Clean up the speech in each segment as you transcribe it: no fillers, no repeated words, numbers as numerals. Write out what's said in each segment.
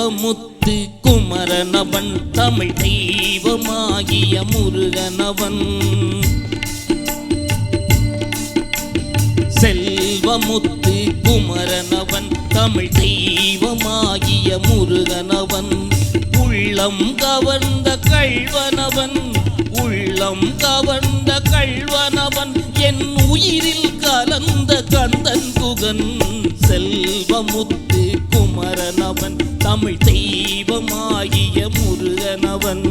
செல்வமுத்து குமரனவன் தமிழ் தெய்வமாகிய முருகனவன். செல்வமுத்து குமரனவன் தமிழ் தெய்வமாகிய முருகனவன். உள்ளம் கவர்ந்த கள்வனவன், உள்ளம் கவர்ந்த கள்வனவன், என் உயிரில் கலந்த கந்தன் குகன். செல்வமுத்து குமரனவன் தமிழ் தெய்வமாகிய முருகனவன்.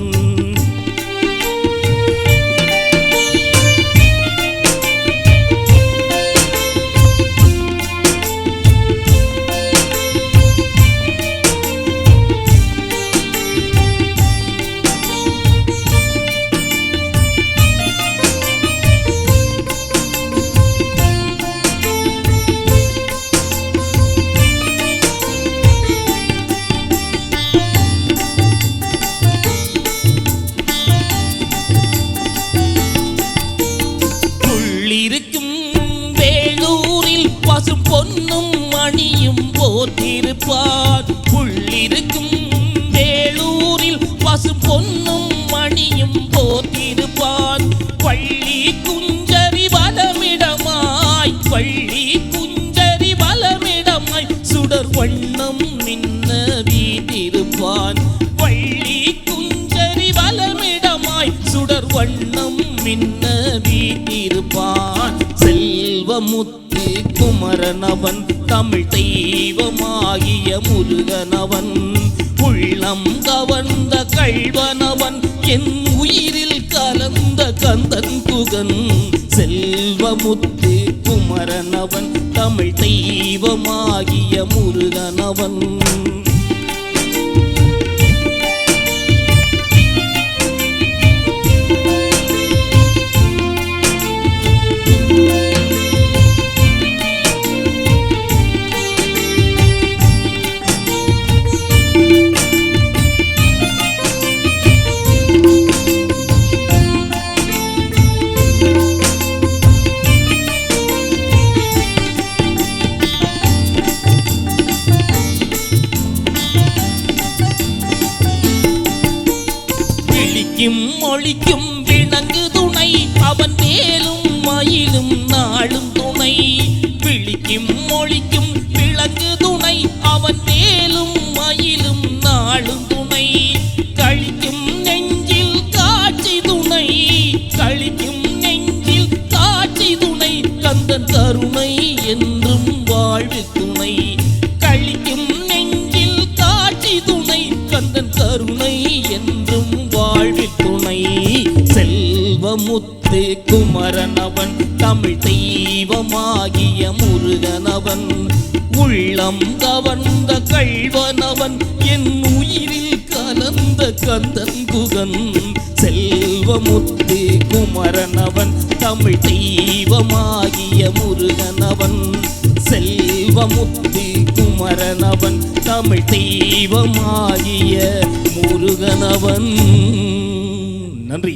வேலூரில் பசும் பொன்னும் மணியும் போற்றிருப்பார். உள்ளிருக்கும் வேலூரில் பசும் பொன்னும் மணியும் போற்றிருப்பார். பள்ளி குஞ்சரி வலமிடமாய், பள்ளி குஞ்சரி வலமிடமாய் சுடர் வண்ணம் மின்ன வீட்டிருப்பான். பள்ளி குஞ்சரி வலமிடமாய் சுடர் வண்ணம் மின்ன வீட்டிருப்பான். செல்வமுத்து குமரனவன் தமிழ் தெய்வமாகிய முருகனவன். உள்ளம் கவர்ந்த கள்வனவன், என் உயிரில் கலந்த கந்தன் குகன். செல்வமுத்து குமரனவன் தமிழ் தெய்வமாகிய முருகனவன். ஒழிக்கும் விளங்கு துணை, அவன் மேலும் மயிலும் நாளும் துணை. விழிக்கும் ஒழிக்கும் விளங்கு துணை, அவன் மேலும் மயிலும் நாளும் துணை. கழிக்கும் நெஞ்சில் காட்சி துணை, கழிக்கும் நெஞ்சில் காட்சி துணை. கந்தன் கருணை என்றும் வாழ்வு துணை. கழிக்கும் நெஞ்சில் காட்சி துணை, கந்தன் கருணை என்றும் வாழ்வில் துணை. செல்வமுத்து குமரனவன் தமிழ் தெய்வமாகிய முருகனவன். உள்ளம் கவர்ந்த கள்வனவன், என் உயிரில் கலந்த கந்தன் குகன். செல்வமுத்து குமரனவன் தமிழ் தெய்வமாகிய முருகனவன். செல்வமுத்து குமரனவன் தமிழ் தெய்வமாகிய முருகனவன். நன்றி.